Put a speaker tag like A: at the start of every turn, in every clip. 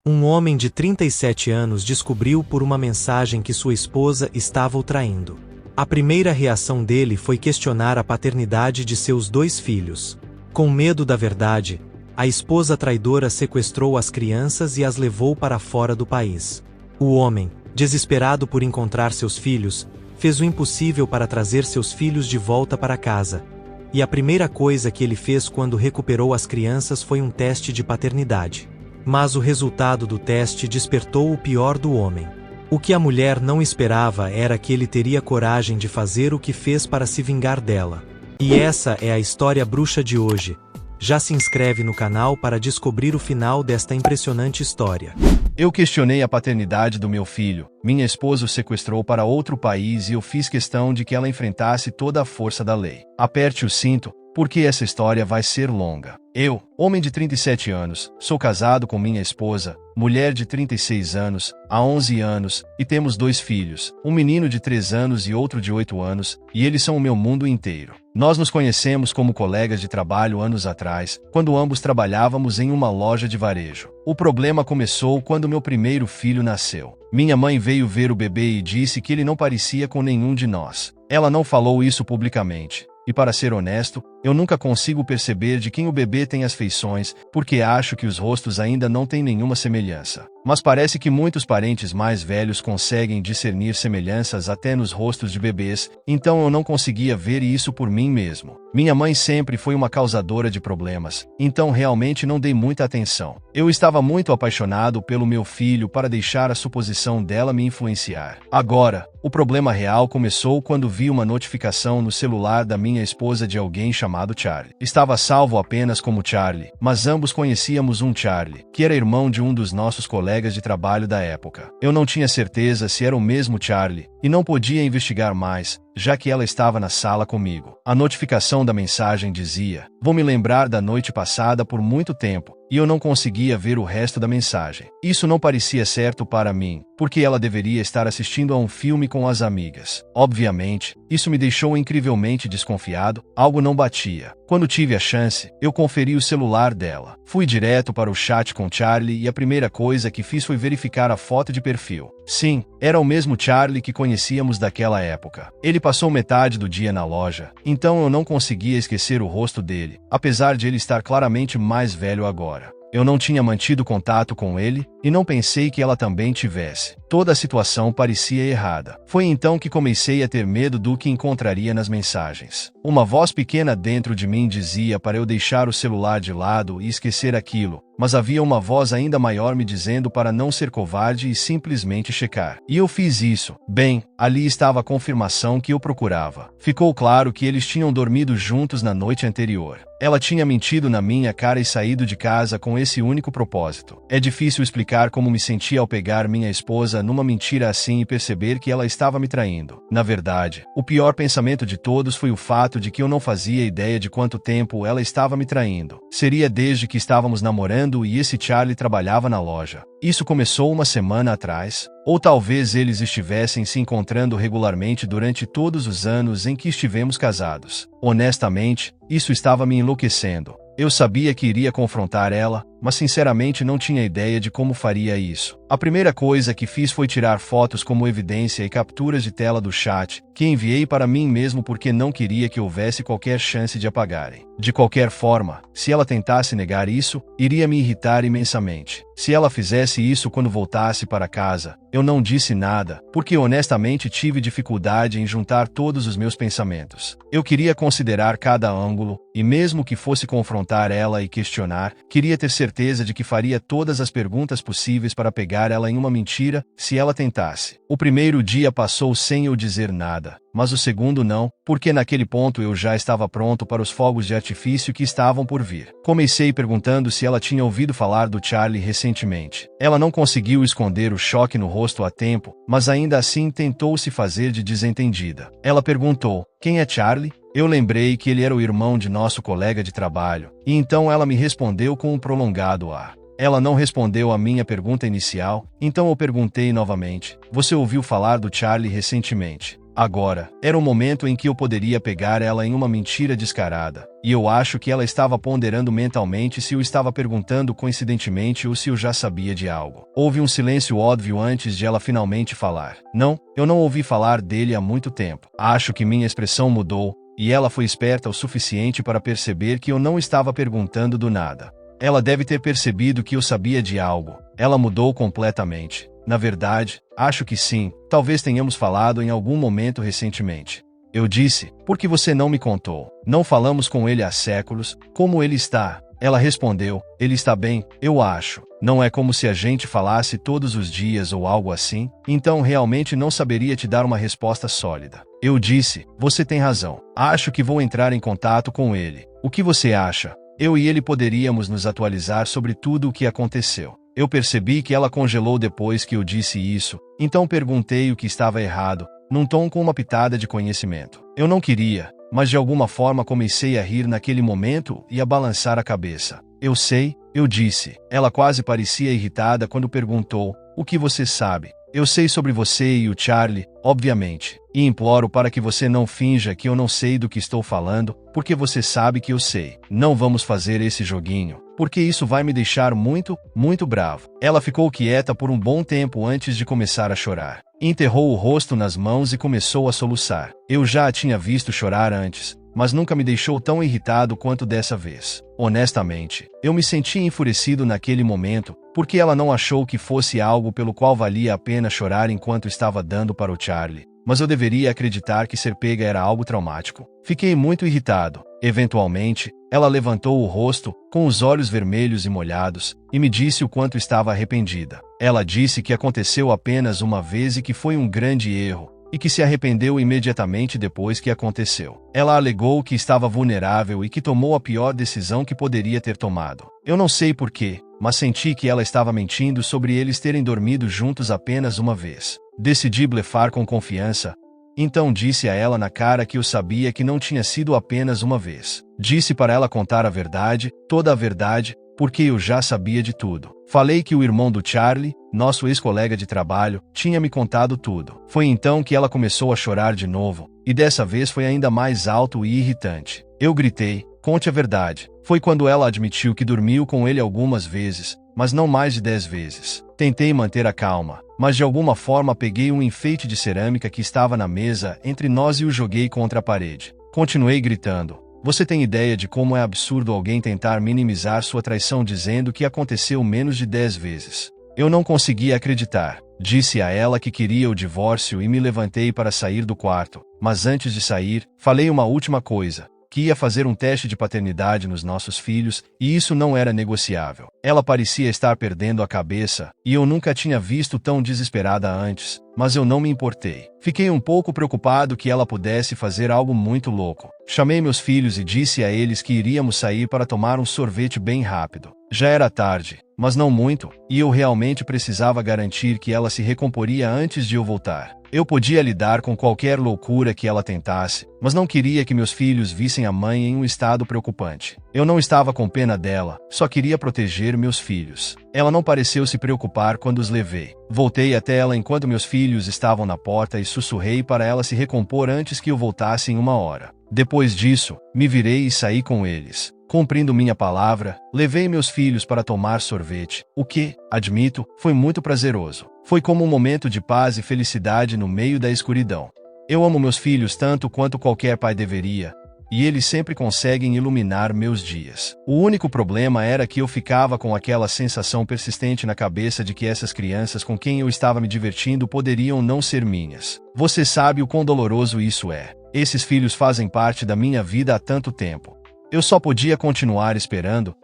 A: Um homem de 37 anos descobriu por uma mensagem que sua esposa estava o traindo. A primeira reação dele foi questionar a paternidade de seus 2 filhos. Com medo da verdade, a esposa traidora sequestrou as crianças e as levou para fora do país. O homem, desesperado por encontrar seus filhos, fez o impossível para trazer seus filhos de volta para casa. E a primeira coisa que ele fez quando recuperou as crianças foi um teste de paternidade. Mas o resultado do teste despertou o pior do homem. O que a mulher não esperava era que ele teria coragem de fazer o que fez para se vingar dela. E essa é a história bruxa de hoje. Já se inscreve no canal para descobrir o final desta impressionante história.
B: Eu questionei a paternidade do meu filho. Minha esposa o sequestrou para outro país e eu fiz questão de que ela enfrentasse toda a força da lei. Aperte o cinto, porque essa história vai ser longa. Eu, homem de 37 anos, sou casado com minha esposa, mulher de 36 anos, há 11 anos, e temos 2 filhos, um menino de 3 anos e outro de 8 anos, e eles são o meu mundo inteiro. Nós nos conhecemos como colegas de trabalho anos atrás, quando ambos trabalhávamos em uma loja de varejo. O problema começou quando meu primeiro filho nasceu. Minha mãe veio ver o bebê e disse que ele não parecia com nenhum de nós. Ela não falou isso publicamente. E para ser honesto, eu nunca consigo perceber de quem o bebê tem as feições, porque acho que os rostos ainda não têm nenhuma semelhança. Mas parece que muitos parentes mais velhos conseguem discernir semelhanças até nos rostos de bebês, então eu não conseguia ver isso por mim mesmo. Minha mãe sempre foi uma causadora de problemas, então realmente não dei muita atenção. Eu estava muito apaixonado pelo meu filho para deixar a suposição dela me influenciar. Agora, o problema real começou quando vi uma notificação no celular da minha esposa de alguém chamado Charlie. Estava salvo apenas como Charlie, mas ambos conhecíamos um Charlie, que era irmão de um dos nossos colegas de trabalho da época. Eu não tinha certeza se era o mesmo Charlie, e não podia investigar mais, já que ela estava na sala comigo. A notificação da mensagem dizia: "Vou me lembrar da noite passada por muito tempo", e eu não conseguia ver o resto da mensagem. Isso não parecia certo para mim, porque ela deveria estar assistindo a um filme com as amigas. Obviamente, isso me deixou incrivelmente desconfiado, algo não batia. Quando tive a chance, eu conferi o celular dela. Fui direto para o chat com Charlie e a primeira coisa que fiz foi verificar a foto de perfil. Sim, era o mesmo Charlie que conhecíamos daquela época. Ele passou metade do dia na loja, então eu não conseguia esquecer o rosto dele, apesar de ele estar claramente mais velho agora. Eu não tinha mantido contato com ele, e não pensei que ela também tivesse. Toda a situação parecia errada. Foi então que comecei a ter medo do que encontraria nas mensagens. Uma voz pequena dentro de mim dizia para eu deixar o celular de lado e esquecer aquilo, mas havia uma voz ainda maior me dizendo para não ser covarde e simplesmente checar. E eu fiz isso. Bem, ali estava a confirmação que eu procurava. Ficou claro que eles tinham dormido juntos na noite anterior. Ela tinha mentido na minha cara e saído de casa com esse único propósito. É difícil explicar como me senti ao pegar minha esposa numa mentira assim e perceber que ela estava me traindo. Na verdade, o pior pensamento de todos foi o fato de que eu não fazia ideia de quanto tempo ela estava me traindo. Seria desde que estávamos namorando e esse Charlie trabalhava na loja. Isso começou uma semana atrás, ou talvez eles estivessem se encontrando regularmente durante todos os anos em que estivemos casados. Honestamente, isso estava me enlouquecendo. Eu sabia que iria confrontar ela, mas sinceramente não tinha ideia de como faria isso. A primeira coisa que fiz foi tirar fotos como evidência e capturas de tela do chat, que enviei para mim mesmo porque não queria que houvesse qualquer chance de apagarem. De qualquer forma, se ela tentasse negar isso, iria me irritar imensamente. Se ela fizesse isso quando voltasse para casa, eu não disse nada, porque honestamente tive dificuldade em juntar todos os meus pensamentos. Eu queria considerar cada ângulo, e mesmo que fosse confrontar ela e questionar, queria ter certeza de que faria todas as perguntas possíveis para pegar ela em uma mentira, se ela tentasse. O primeiro dia passou sem eu dizer nada, mas o segundo não, porque naquele ponto eu já estava pronto para os fogos de artifício que estavam por vir. Comecei perguntando se ela tinha ouvido falar do Charlie recentemente. Ela não conseguiu esconder o choque no rosto a tempo, mas ainda assim tentou se fazer de desentendida. Ela perguntou: "Quem é Charlie?" Eu lembrei que ele era o irmão de nosso colega de trabalho, e então ela me respondeu com um prolongado ar. Ela não respondeu à minha pergunta inicial, então eu perguntei novamente: "Você ouviu falar do Charlie recentemente?" Agora, era o momento em que eu poderia pegar ela em uma mentira descarada, e eu acho que ela estava ponderando mentalmente se eu estava perguntando coincidentemente ou se eu já sabia de algo. Houve um silêncio óbvio antes de ela finalmente falar. Não, eu não ouvi falar dele há muito tempo. Acho que minha expressão mudou, e ela foi esperta o suficiente para perceber que eu não estava perguntando do nada. Ela deve ter percebido que eu sabia de algo. Ela mudou completamente. Na verdade, acho que sim, talvez tenhamos falado em algum momento recentemente. Eu disse, por que você não me contou? Não falamos com ele há séculos, como ele está? Ela respondeu, ele está bem, eu acho. Não é como se a gente falasse todos os dias ou algo assim, então realmente não saberia te dar uma resposta sólida. Eu disse, você tem razão. Acho que vou entrar em contato com ele. O que você acha? Eu e ele poderíamos nos atualizar sobre tudo o que aconteceu. Eu percebi que ela congelou depois que eu disse isso, então perguntei o que estava errado, num tom com uma pitada de conhecimento. Eu não queria, mas de alguma forma comecei a rir naquele momento e a balançar a cabeça. Eu sei, eu disse. Ela quase parecia irritada quando perguntou, o que você sabe? Eu sei sobre você e o Charlie, obviamente, e imploro para que você não finja que eu não sei do que estou falando, porque você sabe que eu sei. Não vamos fazer esse joguinho, porque isso vai me deixar muito, muito bravo. Ela ficou quieta por um bom tempo antes de começar a chorar. Enterrou o rosto nas mãos e começou a soluçar. Eu já a tinha visto chorar antes, mas nunca me deixou tão irritado quanto dessa vez. Honestamente, eu me senti enfurecido naquele momento, porque ela não achou que fosse algo pelo qual valia a pena chorar enquanto estava dando para o Charlie. Mas eu deveria acreditar que ser pega era algo traumático. Fiquei muito irritado. Eventualmente, ela levantou o rosto, com os olhos vermelhos e molhados, e me disse o quanto estava arrependida. Ela disse que aconteceu apenas uma vez e que foi um grande erro, e que se arrependeu imediatamente depois que aconteceu. Ela alegou que estava vulnerável e que tomou a pior decisão que poderia ter tomado. Eu não sei porquê, mas senti que ela estava mentindo sobre eles terem dormido juntos apenas uma vez. Decidi blefar com confiança. Então disse a ela na cara que eu sabia que não tinha sido apenas uma vez. Disse para ela contar a verdade, toda a verdade, porque eu já sabia de tudo. Falei que o irmão do Charlie, nosso ex-colega de trabalho, tinha me contado tudo. Foi então que ela começou a chorar de novo, e dessa vez foi ainda mais alto e irritante. Eu gritei, conte a verdade. Foi quando ela admitiu que dormiu com ele algumas vezes, mas não mais de 10 vezes. Tentei manter a calma, mas de alguma forma peguei um enfeite de cerâmica que estava na mesa entre nós e o joguei contra a parede. Continuei gritando. Você tem ideia de como é absurdo alguém tentar minimizar sua traição dizendo que aconteceu menos de 10 vezes? Eu não conseguia acreditar. Disse a ela que queria o divórcio e me levantei para sair do quarto. Mas antes de sair, falei uma última coisa. Que ia fazer um teste de paternidade nos nossos filhos, e isso não era negociável. Ela parecia estar perdendo a cabeça, e eu nunca tinha visto tão desesperada antes, mas eu não me importei. Fiquei um pouco preocupado que ela pudesse fazer algo muito louco. Chamei meus filhos e disse a eles que iríamos sair para tomar um sorvete bem rápido. Já era tarde, mas não muito, e eu realmente precisava garantir que ela se recomporia antes de eu voltar. Eu podia lidar com qualquer loucura que ela tentasse, mas não queria que meus filhos vissem a mãe em um estado preocupante. Eu não estava com pena dela, só queria proteger meus filhos. Ela não pareceu se preocupar quando os levei. Voltei até ela enquanto meus filhos estavam na porta e sussurrei para ela se recompor antes que eu voltasse em 1 hora. Depois disso, me virei e saí com eles. Cumprindo minha palavra, levei meus filhos para tomar sorvete, o que, admito, foi muito prazeroso. Foi como um momento de paz e felicidade no meio da escuridão. Eu amo meus filhos tanto quanto qualquer pai deveria, e eles sempre conseguem iluminar meus dias. O único problema era que eu ficava com aquela sensação persistente na cabeça de que essas crianças com quem eu estava me divertindo poderiam não ser minhas. Você sabe o quão doloroso isso é. Esses filhos fazem parte da minha vida há tanto tempo. Eu só podia continuar esperando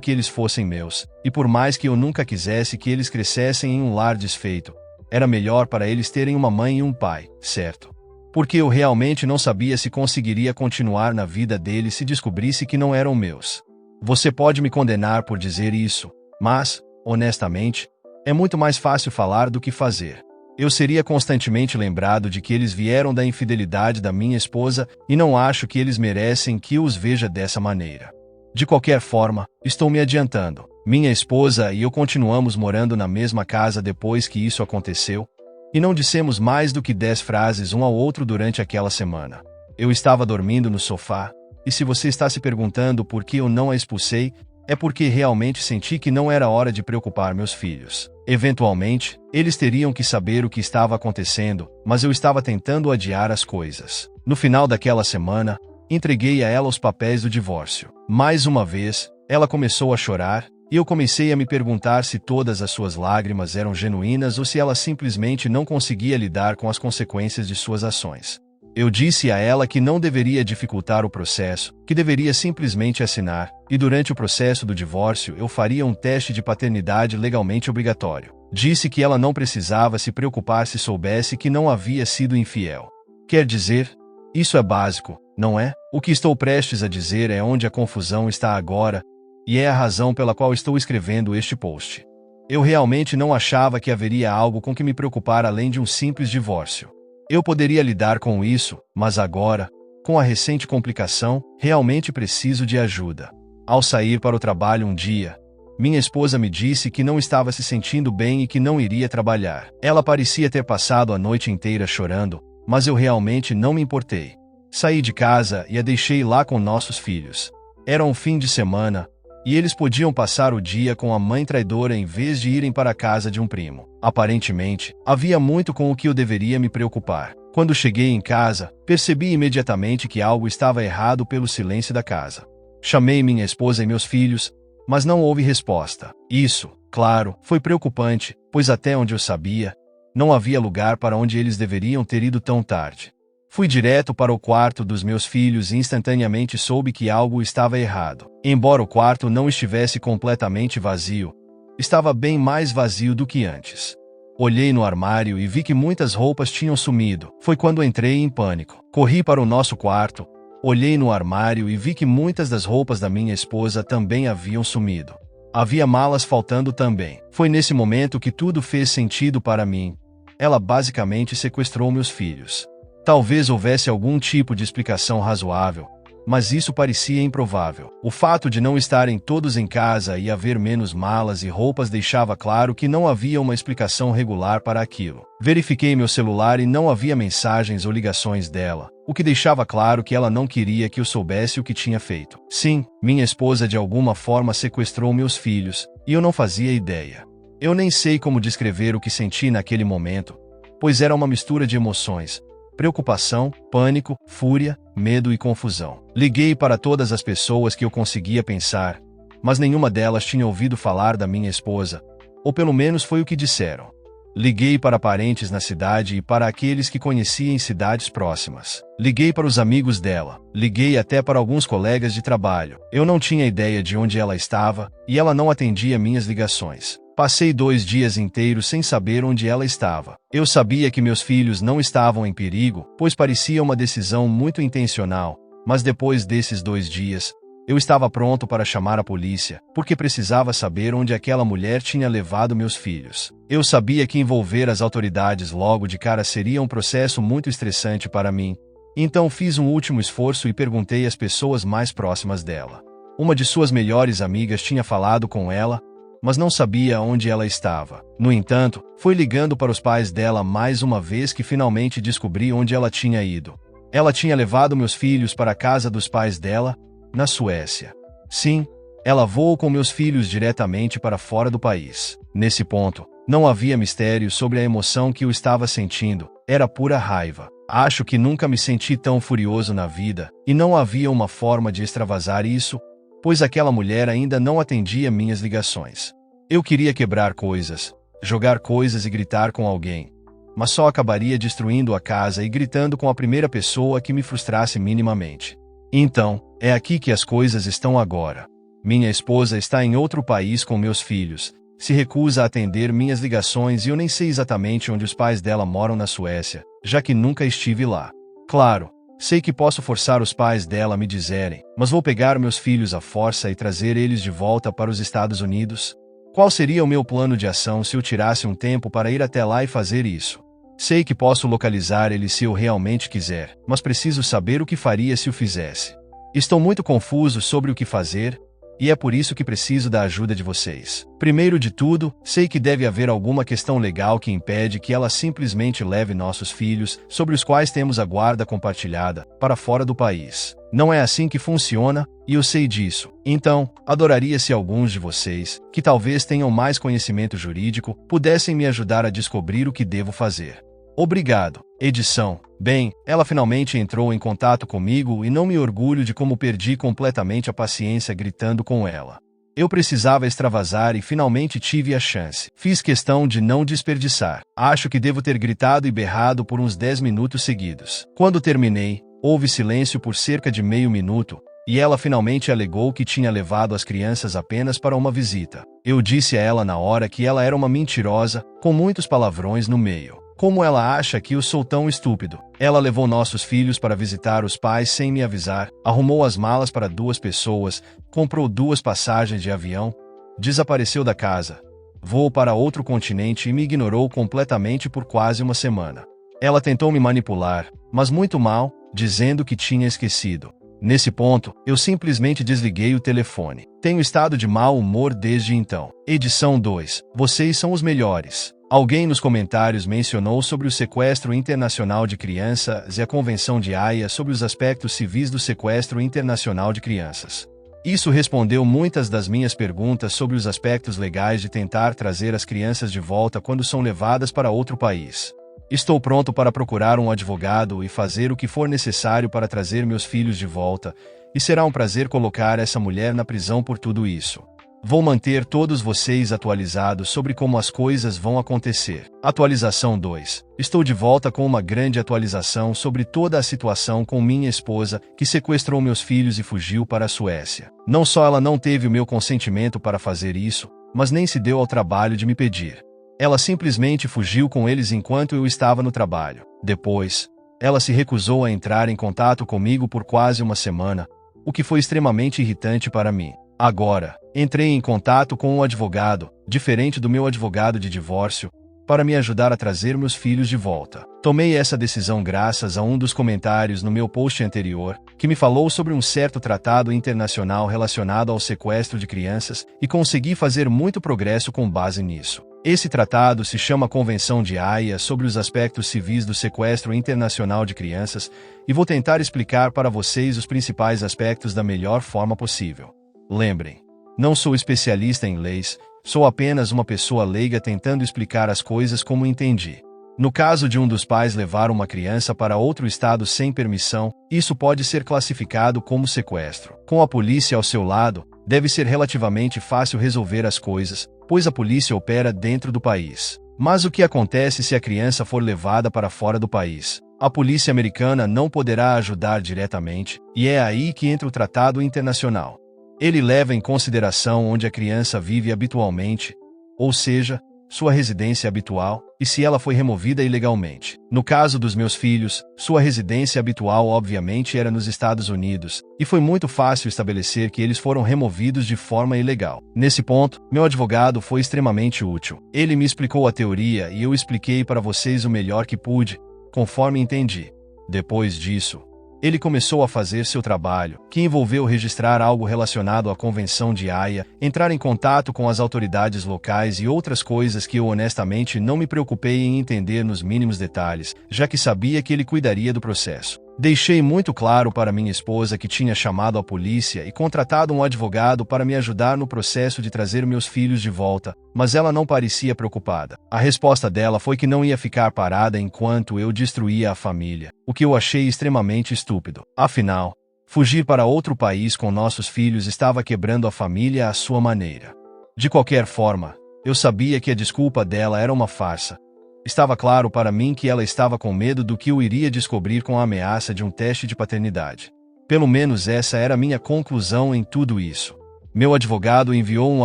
B: que eles fossem meus, e por mais que eu nunca quisesse que eles crescessem em um lar desfeito, era melhor para eles terem uma mãe e um pai, certo? Porque eu realmente não sabia se conseguiria continuar na vida deles se descobrisse que não eram meus. Você pode me condenar por dizer isso, mas, honestamente, é muito mais fácil falar do que fazer. Eu seria constantemente lembrado de que eles vieram da infidelidade da minha esposa e não acho que eles merecem que eu os veja dessa maneira. De qualquer forma, estou me adiantando. Minha esposa e eu continuamos morando na mesma casa depois que isso aconteceu. E não dissemos mais do que 10 frases um ao outro durante aquela semana. Eu estava dormindo no sofá, e se você está se perguntando por que eu não a expulsei, é porque realmente senti que não era hora de preocupar meus filhos. Eventualmente, eles teriam que saber o que estava acontecendo, mas eu estava tentando adiar as coisas. No final daquela semana, entreguei a ela os papéis do divórcio. Mais uma vez, ela começou a chorar, e eu comecei a me perguntar se todas as suas lágrimas eram genuínas ou se ela simplesmente não conseguia lidar com as consequências de suas ações. Eu disse a ela que não deveria dificultar o processo, que deveria simplesmente assinar, e durante o processo do divórcio eu faria um teste de paternidade legalmente obrigatório. Disse que ela não precisava se preocupar se soubesse que não havia sido infiel. Quer dizer, isso é básico, não é? O que estou prestes a dizer é onde a confusão está agora, e é a razão pela qual estou escrevendo este post. Eu realmente não achava que haveria algo com que me preocupar além de um simples divórcio. Eu poderia lidar com isso, mas agora, com a recente complicação, realmente preciso de ajuda. Ao sair para o trabalho um dia, minha esposa me disse que não estava se sentindo bem e que não iria trabalhar. Ela parecia ter passado a noite inteira chorando, mas eu realmente não me importei. Saí de casa e a deixei lá com nossos filhos. Era um fim de semana, e eles podiam passar o dia com a mãe traidora em vez de irem para a casa de um primo. Aparentemente, havia muito com o que eu deveria me preocupar. Quando cheguei em casa, percebi imediatamente que algo estava errado pelo silêncio da casa. Chamei minha esposa e meus filhos, mas não houve resposta. Isso, claro, foi preocupante, pois até onde eu sabia, não havia lugar para onde eles deveriam ter ido tão tarde. Fui direto para o quarto dos meus filhos e instantaneamente soube que algo estava errado. Embora o quarto não estivesse completamente vazio, estava bem mais vazio do que antes. Olhei no armário e vi que muitas roupas tinham sumido. Foi quando entrei em pânico. Corri para o nosso quarto, olhei no armário e vi que muitas das roupas da minha esposa também haviam sumido. Havia malas faltando também. Foi nesse momento que tudo fez sentido para mim. Ela basicamente sequestrou meus filhos. Talvez houvesse algum tipo de explicação razoável, mas isso parecia improvável. O fato de não estarem todos em casa e haver menos malas e roupas deixava claro que não havia uma explicação regular para aquilo. Verifiquei meu celular e não havia mensagens ou ligações dela, o que deixava claro que ela não queria que eu soubesse o que tinha feito. Sim, minha esposa de alguma forma sequestrou meus filhos, e eu não fazia ideia. Eu nem sei como descrever o que senti naquele momento, pois era uma mistura de emoções. Preocupação, pânico, fúria, medo e confusão. Liguei para todas as pessoas que eu conseguia pensar, mas nenhuma delas tinha ouvido falar da minha esposa, ou pelo menos foi o que disseram. Liguei para parentes na cidade e para aqueles que conhecia em cidades próximas. Liguei para os amigos dela. Liguei até para alguns colegas de trabalho. Eu não tinha ideia de onde ela estava, e ela não atendia minhas ligações. Passei 2 dias inteiros sem saber onde ela estava. Eu sabia que meus filhos não estavam em perigo, pois parecia uma decisão muito intencional, mas depois desses 2 dias, eu estava pronto para chamar a polícia, porque precisava saber onde aquela mulher tinha levado meus filhos. Eu sabia que envolver as autoridades logo de cara seria um processo muito estressante para mim, então fiz um último esforço e perguntei às pessoas mais próximas dela. Uma de suas melhores amigas tinha falado com ela, mas não sabia onde ela estava. No entanto, foi ligando para os pais dela mais uma vez que finalmente descobri onde ela tinha ido. Ela tinha levado meus filhos para a casa dos pais dela, na Suécia. Sim, ela voou com meus filhos diretamente para fora do país. Nesse ponto, não havia mistério sobre a emoção que eu estava sentindo, era pura raiva. Acho que nunca me senti tão furioso na vida, e não havia uma forma de extravasar isso, pois aquela mulher ainda não atendia minhas ligações. Eu queria quebrar coisas, jogar coisas e gritar com alguém, mas só acabaria destruindo a casa e gritando com a primeira pessoa que me frustrasse minimamente. Então, é aqui que as coisas estão agora. Minha esposa está em outro país com meus filhos, se recusa a atender minhas ligações e eu nem sei exatamente onde os pais dela moram na Suécia, já que nunca estive lá. Claro, sei que posso forçar os pais dela a me dizerem, mas vou pegar meus filhos à força e trazer eles de volta para os Estados Unidos? Qual seria o meu plano de ação se eu tirasse um tempo para ir até lá e fazer isso? Sei que posso localizar eles se eu realmente quiser, mas preciso saber o que faria se o fizesse. Estou muito confuso sobre o que fazer, e é por isso que preciso da ajuda de vocês. Primeiro de tudo, sei que deve haver alguma questão legal que impede que ela simplesmente leve nossos filhos, sobre os quais temos a guarda compartilhada, para fora do país. Não é assim que funciona, e eu sei disso. Então, adoraria se alguns de vocês, que talvez tenham mais conhecimento jurídico, pudessem me ajudar a descobrir o que devo fazer. Obrigado. Edição. Bem, ela finalmente entrou em contato comigo e não me orgulho de como perdi completamente a paciência gritando com ela. Eu precisava extravasar e finalmente tive a chance. Fiz questão de não desperdiçar. Acho que devo ter gritado e berrado por uns 10 minutos seguidos. Quando terminei, houve silêncio por cerca de meio minuto, e ela finalmente alegou que tinha levado as crianças apenas para uma visita. Eu disse a ela na hora que ela era uma mentirosa, com muitos palavrões no meio. Como ela acha que eu sou tão estúpido? Ela levou nossos filhos para visitar os pais sem me avisar, arrumou as malas para 2 pessoas, comprou 2 passagens de avião, desapareceu da casa, voou para outro continente e me ignorou completamente por quase uma semana. Ela tentou me manipular, mas muito mal, dizendo que tinha esquecido. Nesse ponto, eu simplesmente desliguei o telefone. Tenho estado de mau humor desde então. Edição 2. Vocês são os melhores. Alguém nos comentários mencionou sobre o sequestro internacional de crianças e a Convenção de Haia sobre os aspectos civis do sequestro internacional de crianças. Isso respondeu muitas das minhas perguntas sobre os aspectos legais de tentar trazer as crianças de volta quando são levadas para outro país. Estou pronto para procurar um advogado e fazer o que for necessário para trazer meus filhos de volta, e será um prazer colocar essa mulher na prisão por tudo isso. Vou manter todos vocês atualizados sobre como as coisas vão acontecer. Atualização 2. Estou de volta com uma grande atualização sobre toda a situação com minha esposa, que sequestrou meus filhos e fugiu para a Suécia. Não só ela não teve o meu consentimento para fazer isso, mas nem se deu ao trabalho de me pedir. Ela simplesmente fugiu com eles enquanto eu estava no trabalho. Depois, ela se recusou a entrar em contato comigo por quase uma semana, o que foi extremamente irritante para mim. Agora, entrei em contato com um advogado, diferente do meu advogado de divórcio, para me ajudar a trazer meus filhos de volta. Tomei essa decisão graças a um dos comentários no meu post anterior, que me falou sobre um certo tratado internacional relacionado ao sequestro de crianças, e consegui fazer muito progresso com base nisso. Esse tratado se chama Convenção de Haia sobre os aspectos civis do sequestro internacional de crianças, e vou tentar explicar para vocês os principais aspectos da melhor forma possível. Lembrem, não sou especialista em leis, sou apenas uma pessoa leiga tentando explicar as coisas como entendi. No caso de um dos pais levar uma criança para outro estado sem permissão, isso pode ser classificado como sequestro. Com a polícia ao seu lado, deve ser relativamente fácil resolver as coisas, pois a polícia opera dentro do país. Mas o que acontece se a criança for levada para fora do país? A polícia americana não poderá ajudar diretamente, e é aí que entra o tratado internacional. Ele leva em consideração onde a criança vive habitualmente, ou seja, sua residência habitual, e se ela foi removida ilegalmente. No caso dos meus filhos, sua residência habitual obviamente era nos Estados Unidos, e foi muito fácil estabelecer que eles foram removidos de forma ilegal. Nesse ponto, meu advogado foi extremamente útil. Ele me explicou a teoria e eu expliquei para vocês o melhor que pude, conforme entendi. Depois disso, ele começou a fazer seu trabalho, que envolveu registrar algo relacionado à Convenção de Haia, entrar em contato com as autoridades locais e outras coisas que eu honestamente não me preocupei em entender nos mínimos detalhes, já que sabia que ele cuidaria do processo. Deixei muito claro para minha esposa que tinha chamado a polícia e contratado um advogado para me ajudar no processo de trazer meus filhos de volta, mas ela não parecia preocupada. A resposta dela foi que não ia ficar parada enquanto eu destruía a família, o que eu achei extremamente estúpido. Afinal, fugir para outro país com nossos filhos estava quebrando a família à sua maneira. De qualquer forma, eu sabia que a desculpa dela era uma farsa. Estava claro para mim que ela estava com medo do que eu iria descobrir com a ameaça de um teste de paternidade. Pelo menos essa era minha conclusão em tudo isso. Meu advogado enviou um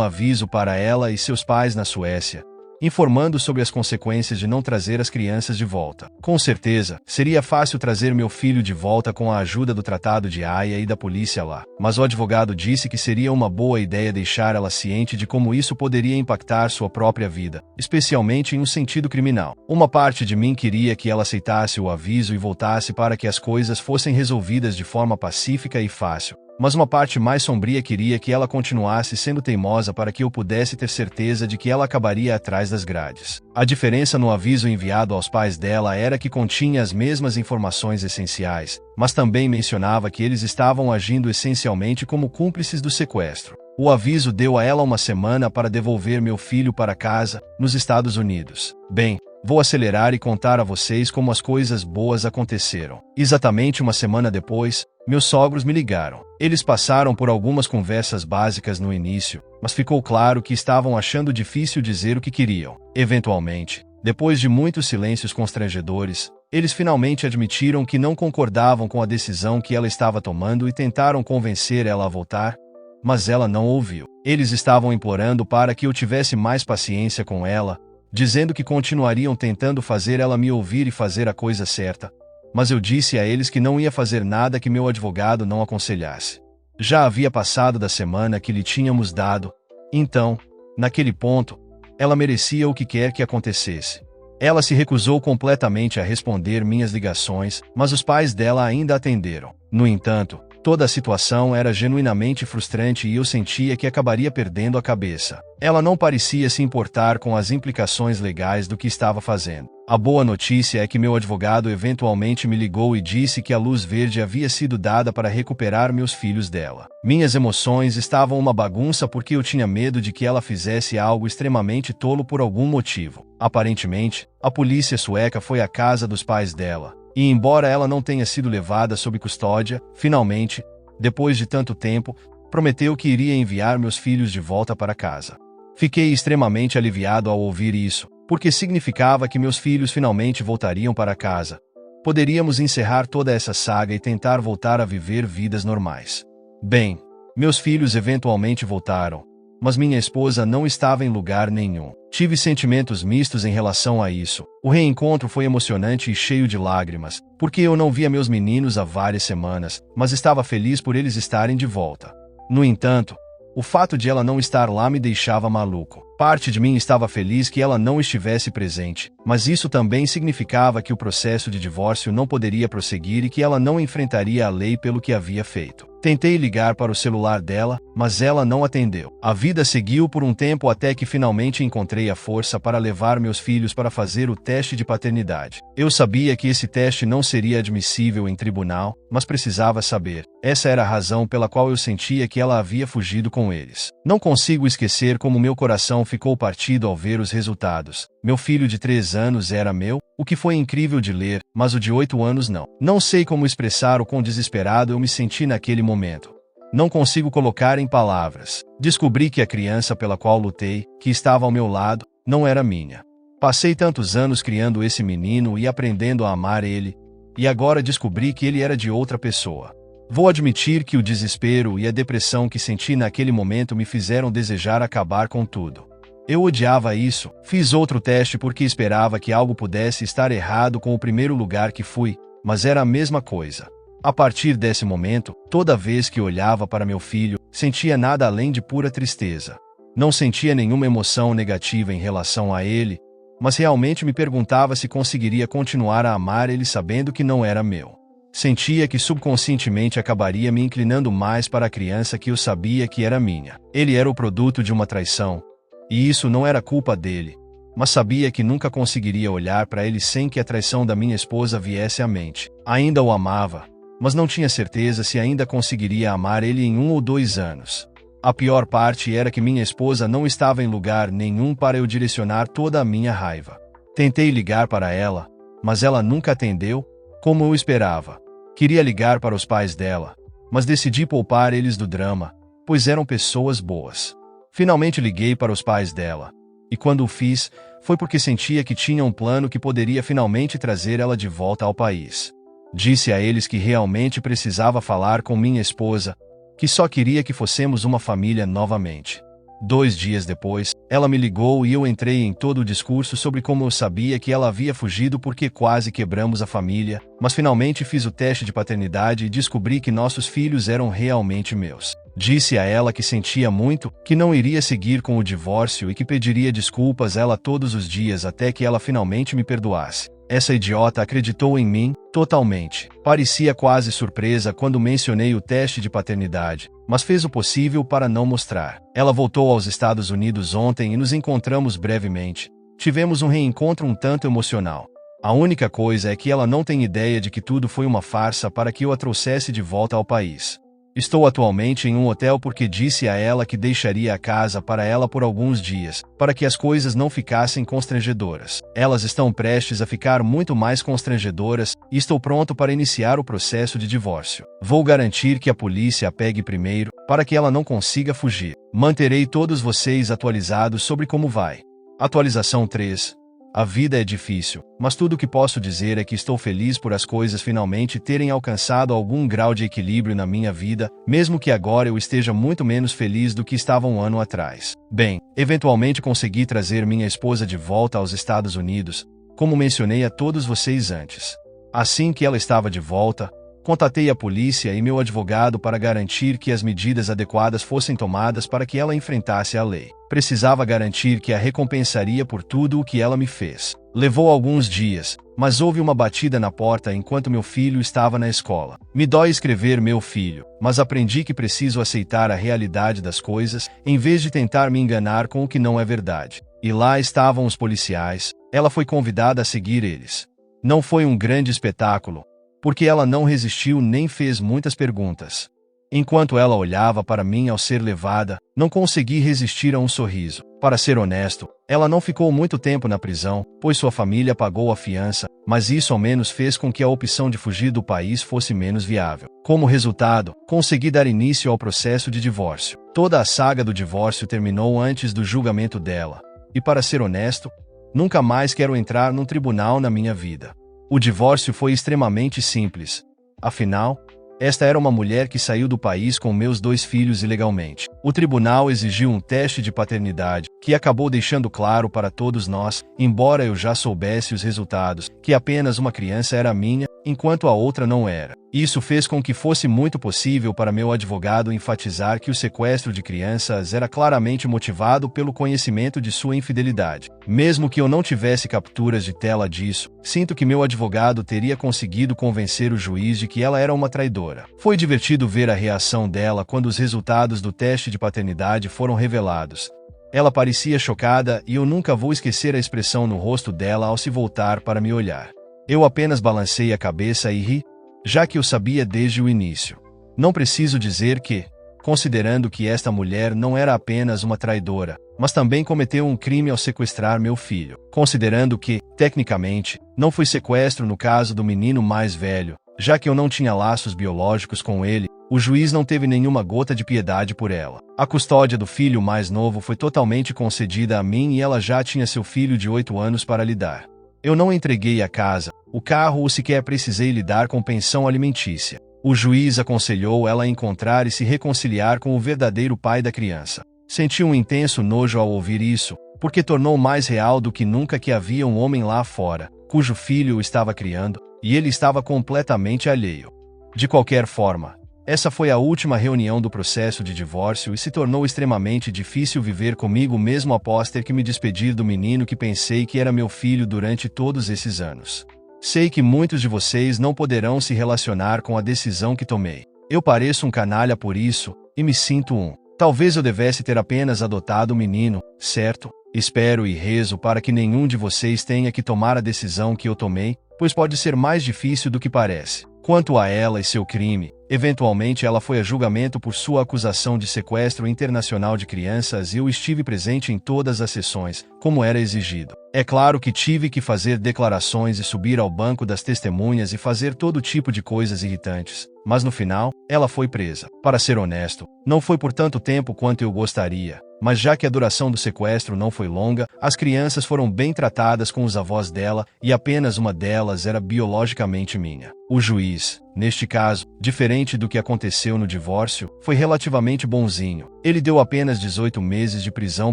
B: aviso para ela e seus pais na Suécia, informando sobre as consequências de não trazer as crianças de volta. Com certeza, seria fácil trazer meu filho de volta com a ajuda do Tratado de Haia e da polícia lá, mas o advogado disse que seria uma boa ideia deixar ela ciente de como isso poderia impactar sua própria vida, especialmente em um sentido criminal. Uma parte de mim queria que ela aceitasse o aviso e voltasse para que as coisas fossem resolvidas de forma pacífica e fácil, Mas uma parte mais sombria queria que ela continuasse sendo teimosa para que eu pudesse ter certeza de que ela acabaria atrás das grades. A diferença no aviso enviado aos pais dela era que continha as mesmas informações essenciais, mas também mencionava que eles estavam agindo essencialmente como cúmplices do sequestro. O aviso deu a ela uma semana para devolver meu filho para casa, nos Estados Unidos. Bem, vou acelerar e contar a vocês como as coisas boas aconteceram. Exatamente uma semana depois, meus sogros me ligaram. Eles passaram por algumas conversas básicas no início, mas ficou claro que estavam achando difícil dizer o que queriam. Eventualmente, depois de muitos silêncios constrangedores, eles finalmente admitiram que não concordavam com a decisão que ela estava tomando e tentaram convencer ela a voltar, mas ela não ouviu. Eles estavam implorando para que eu tivesse mais paciência com ela, dizendo que continuariam tentando fazer ela me ouvir e fazer a coisa certa, mas eu disse a eles que não ia fazer nada que meu advogado não aconselhasse. Já havia passado da semana que lhe tínhamos dado, então, naquele ponto, ela merecia o que quer que acontecesse. Ela se recusou completamente a responder minhas ligações, mas os pais dela ainda atenderam. No entanto, toda a situação era genuinamente frustrante e eu sentia que acabaria perdendo a cabeça. Ela não parecia se importar com as implicações legais do que estava fazendo. A boa notícia é que meu advogado eventualmente me ligou e disse que a luz verde havia sido dada para recuperar meus filhos dela. Minhas emoções estavam uma bagunça porque eu tinha medo de que ela fizesse algo extremamente tolo por algum motivo. Aparentemente, a polícia sueca foi à casa dos pais dela. E embora ela não tenha sido levada sob custódia, finalmente, depois de tanto tempo, prometeu que iria enviar meus filhos de volta para casa. Fiquei extremamente aliviado ao ouvir isso, porque significava que meus filhos finalmente voltariam para casa. Poderíamos encerrar toda essa saga e tentar voltar a viver vidas normais. Bem, meus filhos eventualmente voltaram, mas minha esposa não estava em lugar nenhum. Tive sentimentos mistos em relação a isso. O reencontro foi emocionante e cheio de lágrimas, porque eu não via meus meninos há várias semanas, mas estava feliz por eles estarem de volta. No entanto, o fato de ela não estar lá me deixava maluco. Parte de mim estava feliz que ela não estivesse presente, mas isso também significava que o processo de divórcio não poderia prosseguir e que ela não enfrentaria a lei pelo que havia feito. Tentei ligar para o celular dela, mas ela não atendeu. A vida seguiu por um tempo até que finalmente encontrei a força para levar meus filhos para fazer o teste de paternidade. Eu sabia que esse teste não seria admissível em tribunal, mas precisava saber. Essa era a razão pela qual eu sentia que ela havia fugido com eles. Não consigo esquecer como meu coração ficou partido ao ver os resultados. Meu filho de 3 anos era meu, o que foi incrível de ler, mas o de 8 anos não. Não sei como expressar o quão desesperado eu me senti naquele momento. Não consigo colocar em palavras. Descobri que a criança pela qual lutei, que estava ao meu lado, não era minha. Passei tantos anos criando esse menino e aprendendo a amar ele, e agora descobri que ele era de outra pessoa. Vou admitir que o desespero e a depressão que senti naquele momento me fizeram desejar acabar com tudo. Eu odiava isso. Fiz outro teste porque esperava que algo pudesse estar errado com o primeiro lugar que fui, mas era a mesma coisa. A partir desse momento, toda vez que olhava para meu filho, sentia nada além de pura tristeza. Não sentia nenhuma emoção negativa em relação a ele, mas realmente me perguntava se conseguiria continuar a amar ele sabendo que não era meu. Sentia que subconscientemente acabaria me inclinando mais para a criança que eu sabia que era minha. Ele era o produto de uma traição, e isso não era culpa dele, mas sabia que nunca conseguiria olhar para ele sem que a traição da minha esposa viesse à mente. Ainda o amava, mas não tinha certeza se ainda conseguiria amar ele em 1 ou 2 anos. A pior parte era que minha esposa não estava em lugar nenhum para eu direcionar toda a minha raiva. Tentei ligar para ela, mas ela nunca atendeu, como eu esperava. Queria ligar para os pais dela, mas decidi poupar eles do drama, pois eram pessoas boas. Finalmente liguei para os pais dela, e quando o fiz, foi porque sentia que tinha um plano que poderia finalmente trazer ela de volta ao país. Disse a eles que realmente precisava falar com minha esposa, que só queria que fossemos uma família novamente. 2 dias depois, ela me ligou e eu entrei em todo o discurso sobre como eu sabia que ela havia fugido porque quase quebramos a família, mas finalmente fiz o teste de paternidade e descobri que nossos filhos eram realmente meus. Disse a ela que sentia muito, que não iria seguir com o divórcio e que pediria desculpas a ela todos os dias até que ela finalmente me perdoasse. Essa idiota acreditou em mim, totalmente. Parecia quase surpresa quando mencionei o teste de paternidade, mas fez o possível para não mostrar. Ela voltou aos Estados Unidos ontem e nos encontramos brevemente. Tivemos um reencontro um tanto emocional. A única coisa é que ela não tem ideia de que tudo foi uma farsa para que eu a trouxesse de volta ao país. Estou atualmente em um hotel porque disse a ela que deixaria a casa para ela por alguns dias, para que as coisas não ficassem constrangedoras. Elas estão prestes a ficar muito mais constrangedoras e estou pronto para iniciar o processo de divórcio. Vou garantir que a polícia a pegue primeiro, para que ela não consiga fugir. Manterei todos vocês atualizados sobre como vai. Atualização 3. A vida é difícil, mas tudo o que posso dizer é que estou feliz por as coisas finalmente terem alcançado algum grau de equilíbrio na minha vida, mesmo que agora eu esteja muito menos feliz do que estava um ano atrás. Bem, eventualmente consegui trazer minha esposa de volta aos Estados Unidos, como mencionei a todos vocês antes. Assim que ela estava de volta, contatei a polícia e meu advogado para garantir que as medidas adequadas fossem tomadas para que ela enfrentasse a lei. Precisava garantir que a recompensaria por tudo o que ela me fez. Levou alguns dias, mas houve uma batida na porta enquanto meu filho estava na escola. Me dói escrever meu filho, mas aprendi que preciso aceitar a realidade das coisas, em vez de tentar me enganar com o que não é verdade. E lá estavam os policiais. Ela foi convidada a seguir eles. Não foi um grande espetáculo, porque ela não resistiu nem fez muitas perguntas. Enquanto ela olhava para mim ao ser levada, não consegui resistir a um sorriso. Para ser honesto, ela não ficou muito tempo na prisão, pois sua família pagou a fiança, mas isso ao menos fez com que a opção de fugir do país fosse menos viável. Como resultado, consegui dar início ao processo de divórcio. Toda a saga do divórcio terminou antes do julgamento dela. E para ser honesto, nunca mais quero entrar num tribunal na minha vida. O divórcio foi extremamente simples. Afinal, esta era uma mulher que saiu do país com meus 2 filhos ilegalmente. O tribunal exigiu um teste de paternidade, que acabou deixando claro para todos nós, embora eu já soubesse os resultados, que apenas uma criança era minha, enquanto a outra não era. Isso fez com que fosse muito possível para meu advogado enfatizar que o sequestro de crianças era claramente motivado pelo conhecimento de sua infidelidade. Mesmo que eu não tivesse capturas de tela disso, sinto que meu advogado teria conseguido convencer o juiz de que ela era uma traidora. Foi divertido ver a reação dela quando os resultados do teste de paternidade foram revelados. Ela parecia chocada e eu nunca vou esquecer a expressão no rosto dela ao se voltar para me olhar. Eu apenas balancei a cabeça e ri, já que eu sabia desde o início. Não preciso dizer que, considerando que esta mulher não era apenas uma traidora, mas também cometeu um crime ao sequestrar meu filho. Considerando que, tecnicamente, não foi sequestro no caso do menino mais velho, já que eu não tinha laços biológicos com ele, o juiz não teve nenhuma gota de piedade por ela. A custódia do filho mais novo foi totalmente concedida a mim e ela já tinha seu filho de 8 anos para lidar. Eu não entreguei a casa, o carro ou sequer precisei lidar com pensão alimentícia. O juiz aconselhou ela a encontrar e se reconciliar com o verdadeiro pai da criança. Senti um intenso nojo ao ouvir isso, porque tornou mais real do que nunca que havia um homem lá fora, cujo filho o estava criando, e ele estava completamente alheio. De qualquer forma, essa foi a última reunião do processo de divórcio e se tornou extremamente difícil viver comigo mesmo após ter que me despedir do menino que pensei que era meu filho durante todos esses anos. Sei que muitos de vocês não poderão se relacionar com a decisão que tomei. Eu pareço um canalha por isso, e me sinto um. Talvez eu devesse ter apenas adotado o menino, certo? Espero e rezo para que nenhum de vocês tenha que tomar a decisão que eu tomei, pois pode ser mais difícil do que parece. Quanto a ela e seu crime, eventualmente ela foi a julgamento por sua acusação de sequestro internacional de crianças e eu estive presente em todas as sessões, como era exigido. É claro que tive que fazer declarações e subir ao banco das testemunhas e fazer todo tipo de coisas irritantes, mas no final, ela foi presa. Para ser honesto, não foi por tanto tempo quanto eu gostaria. Mas já que a duração do sequestro não foi longa, as crianças foram bem tratadas com os avós dela e apenas uma delas era biologicamente minha. O juiz, neste caso, diferente do que aconteceu no divórcio, foi relativamente bonzinho. Ele deu apenas 18 meses de prisão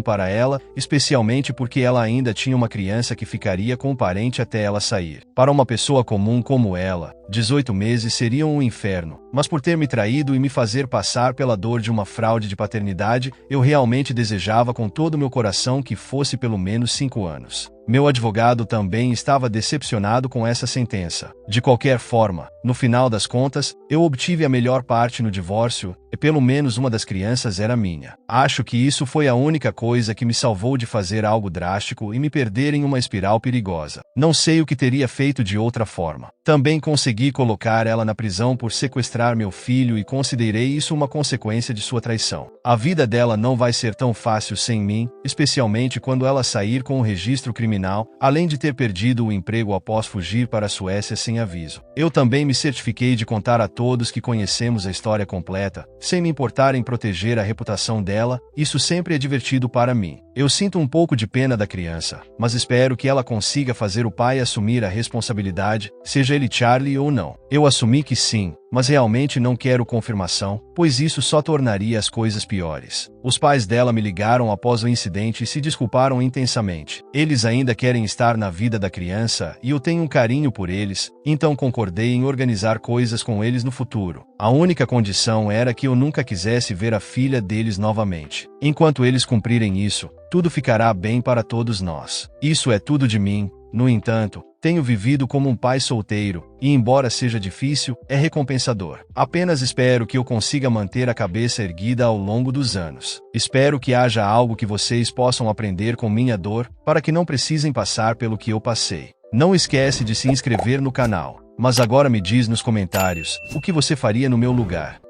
B: para ela, especialmente porque ela ainda tinha uma criança que ficaria com o parente até ela sair. Para uma pessoa comum como ela, 18 meses seriam um inferno, mas por ter me traído e me fazer passar pela dor de uma fraude de paternidade, eu realmente desejava com todo o meu coração que fosse pelo menos 5 anos. Meu advogado também estava decepcionado com essa sentença. De qualquer forma, no final das contas, eu obtive a melhor parte no divórcio, e pelo menos uma das crianças era minha. Acho que isso foi a única coisa que me salvou de fazer algo drástico e me perder em uma espiral perigosa. Não sei o que teria feito de outra forma. Também consegui colocar ela na prisão por sequestrar meu filho e considerei isso uma consequência de sua traição. A vida dela não vai ser tão fácil sem mim, especialmente quando ela sair com o registro criminal, além de ter perdido o emprego após fugir para a Suécia sem aviso. Eu também me certifiquei de contar a todos que conhecemos a história completa, sem me importar em proteger a reputação dela. Isso sempre é divertido para mim. Eu sinto um pouco de pena da criança, mas espero que ela consiga fazer o pai assumir a responsabilidade, seja ele Charlie ou não. Eu assumi que sim, mas realmente não quero confirmação, pois isso só tornaria as coisas piores. Os pais dela me ligaram após o incidente e se desculparam intensamente. Eles ainda querem estar na vida da criança e eu tenho um carinho por eles, então concordei em organizar coisas com eles no futuro. A única condição era que eu nunca quisesse ver a filha deles novamente. Enquanto eles cumprirem isso, tudo ficará bem para todos nós. Isso é tudo de mim. No entanto, tenho vivido como um pai solteiro, e embora seja difícil, é recompensador. Apenas espero que eu consiga manter a cabeça erguida ao longo dos anos. Espero que haja algo que vocês possam aprender com minha dor, para que não precisem passar pelo que eu passei. Não esquece de se inscrever no canal. Mas agora me diz nos comentários, o que você faria no meu lugar?